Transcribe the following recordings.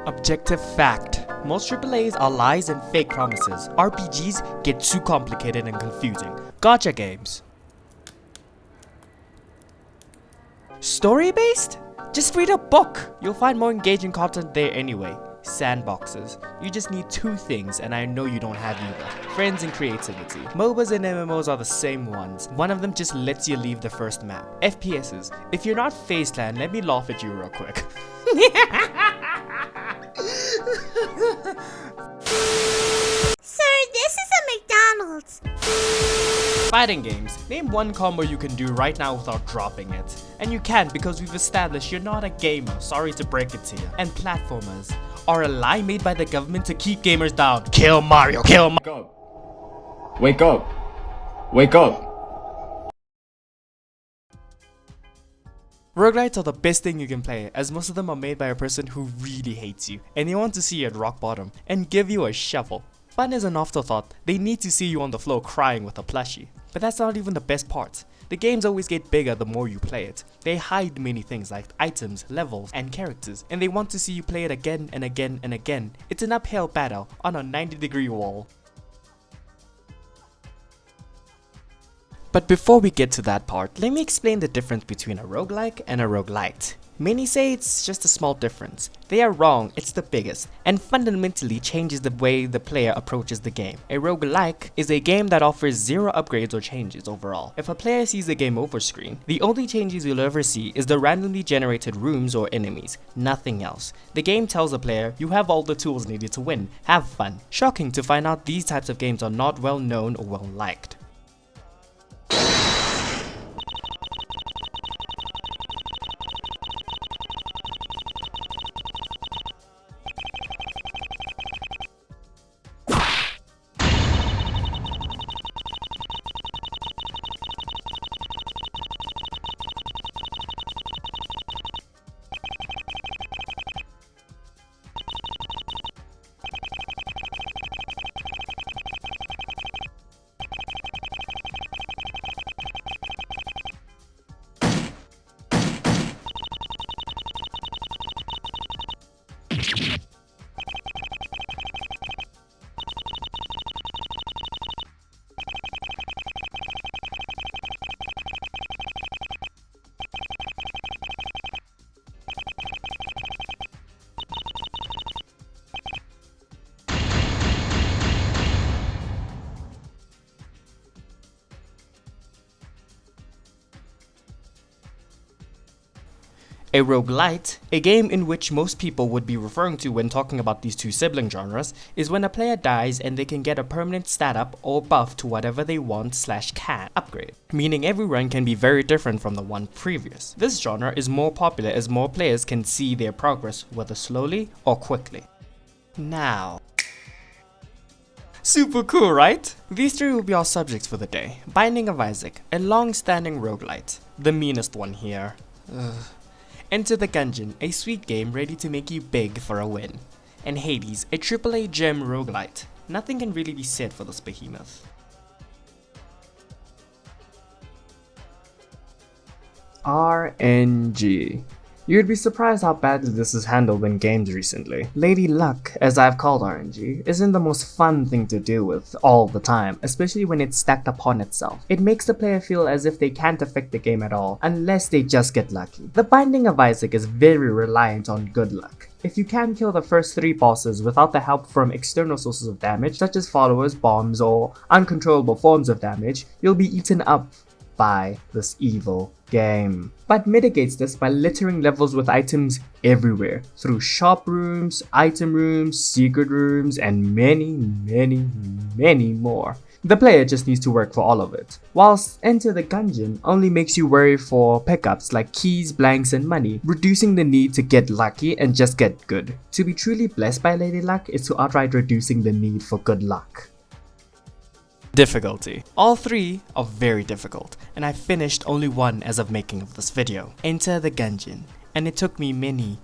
Objective fact. Most AAAs are lies and fake promises. RPGs get too complicated and confusing. Gacha games. Story-based? Just read a book. You'll find more engaging content there anyway. Sandboxes. You just need two things, and I know you don't have either. Friends and creativity. MOBAs and MMOs are the same ones. One of them just lets you leave the first map. FPSs. If you're not FaZe Clan, let me laugh at you real quick. Sir, this is a McDonald's. Fighting games. Name one combo you can do right now without dropping it. And you can't because we've established you're not a gamer, sorry to break it to you. And platformers are a lie made by the government to keep gamers down. Kill Mario, kill Mario. Wake up! Wake up! Roguelites are the best thing you can play, as most of them are made by a person who really hates you, and they want to see you at rock bottom, and give you a shovel. Fun is an afterthought. They need to see you on the floor crying with a plushie. But that's not even the best part. The games always get bigger the more you play it. They hide many things like items, levels, and characters, and they want to see you play it again and again and again. It's an uphill battle on a 90-degree wall. But before we get to that part, let me explain the difference between a roguelike and a roguelite. Many say it's just a small difference. They are wrong, it's the biggest, and fundamentally changes the way the player approaches the game. A roguelike is a game that offers zero upgrades or changes overall. If a player sees the game over screen, the only changes you'll ever see is the randomly generated rooms or enemies, nothing else. The game tells the player, you have all the tools needed to win, have fun. Shocking to find out these types of games are not well known or well liked. A roguelite, a game in which most people would be referring to when talking about these two sibling genres, is when a player dies and they can get a permanent stat up or buff to whatever they want/can upgrade, meaning every run can be very different from the one previous. This genre is more popular as more players can see their progress, whether slowly or quickly. Now, super cool, right? These three will be our subjects for the day. Binding of Isaac, a long-standing roguelite, the meanest one here. Enter the Gungeon, a sweet game ready to make you beg for a win. And Hades, a AAA gem roguelite. Nothing can really be said for this behemoth. RNG. You'd be surprised how badly this is handled in games recently. Lady Luck, as I've called RNG, isn't the most fun thing to deal with all the time, especially when it's stacked upon itself. It makes the player feel as if they can't affect the game at all, unless they just get lucky. The Binding of Isaac is very reliant on good luck. If you can kill the first 3 bosses without the help from external sources of damage, such as followers, bombs, or uncontrollable forms of damage, you'll be eaten up by this evil game. But mitigates this by littering levels with items everywhere, through shop rooms, item rooms, secret rooms, and many more. The player just needs to work for all of it. Whilst Enter the Gungeon only makes you worry for pickups like keys, blanks, and money, reducing the need to get lucky and just get good. To be truly blessed by Lady Luck is to outright reducing the need for good luck. Difficulty. All 3 are very difficult, and I finished only one as of making of this video. Enter the Gungeon, and it took me many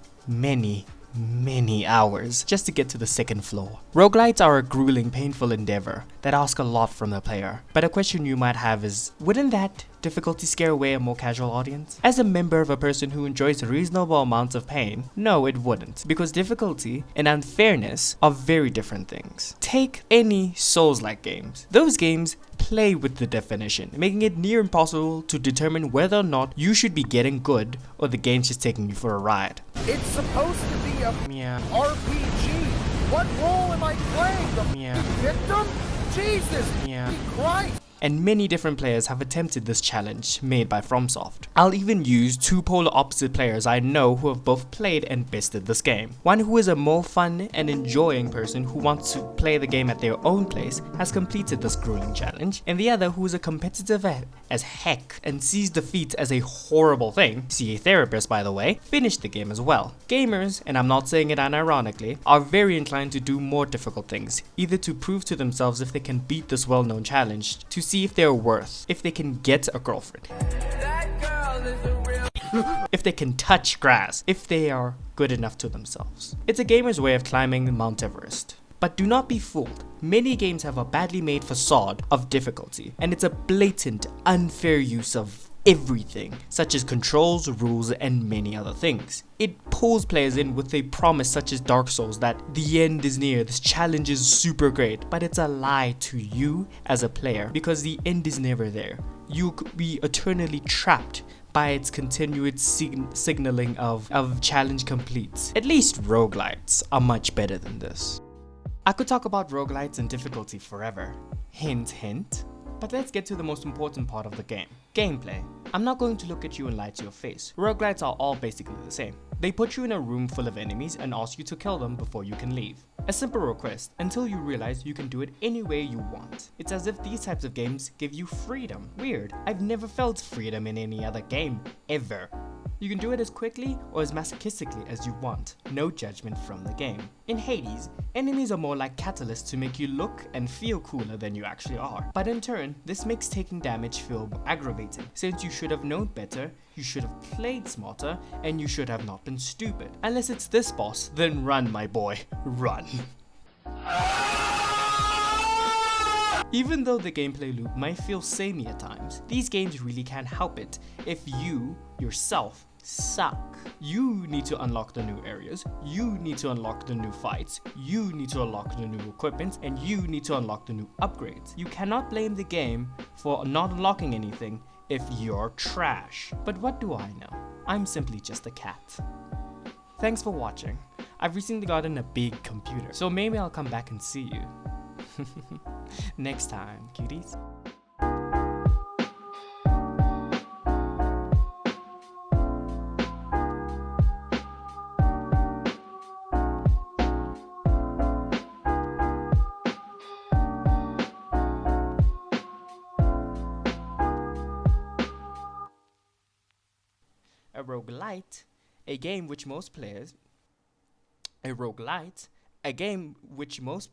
many hours just to get to the second floor. Roguelites are a grueling, painful endeavor that ask a lot from the player. But a question you might have is, wouldn't that difficulty scare away a more casual audience? As a member of a person who enjoys reasonable amounts of pain, no, it wouldn't, because difficulty and unfairness are very different things. Take any Souls-like games. Those games play with the definition, making it near impossible to determine whether or not you should be getting good or the game's just taking you for a ride. It's supposed to be a Yeah. RPG. What role am I playing? The Yeah. victim? Jesus Yeah. Christ! And many different players have attempted this challenge made by FromSoft. I'll even use two polar opposite players I know who have both played and bested this game. One who is a more fun and enjoying person who wants to play the game at their own pace has completed this grueling challenge, and the other who is a competitive as heck and sees defeat as a horrible thing, see a therapist by the way, finished the game as well. Gamers, and I'm not saying it unironically, are very inclined to do more difficult things, either to prove to themselves if they can beat this well-known challenge, to see if they're worth, if they can get a girlfriend, if they can touch grass, if they are good enough to themselves. It's a gamer's way of climbing Mount Everest. But do not be fooled. Many games have a badly made facade of difficulty, and it's a blatant, unfair use of everything, such as controls, rules, and many other things. It pulls players in with a promise such as Dark Souls that the end is near, this challenge is super great, but it's a lie to you as a player because the end is never there. You could be eternally trapped by its continued signaling of challenge complete. At least roguelites are much better than this. I could talk about roguelites and difficulty forever. Hint, hint. But let's get to the most important part of the game. Gameplay. I'm not going to look at you and lie to your face. Roguelites are all basically the same. They put you in a room full of enemies and ask you to kill them before you can leave. A simple request until you realize you can do it any way you want. It's as if these types of games give you freedom. Weird. I've never felt freedom in any other game, ever. You can do it as quickly or as masochistically as you want, no judgment from the game. In Hades, enemies are more like catalysts to make you look and feel cooler than you actually are. But in turn, this makes taking damage feel aggravating, since you should have known better, you should have played smarter, and you should have not been stupid. Unless it's this boss, then run my boy, run. Even though the gameplay loop might feel samey at times, these games really can't help it if you, yourself, suck. You need to unlock the new areas, you need to unlock the new fights, you need to unlock the new equipment, and you need to unlock the new upgrades. You cannot blame the game for not unlocking anything if you're trash. But what do I know? I'm simply just a cat. Thanks for watching. I've recently gotten a big computer, so maybe I'll come back and see you. Next time, cuties. A roguelite, a game which most players... A roguelite, a game which most...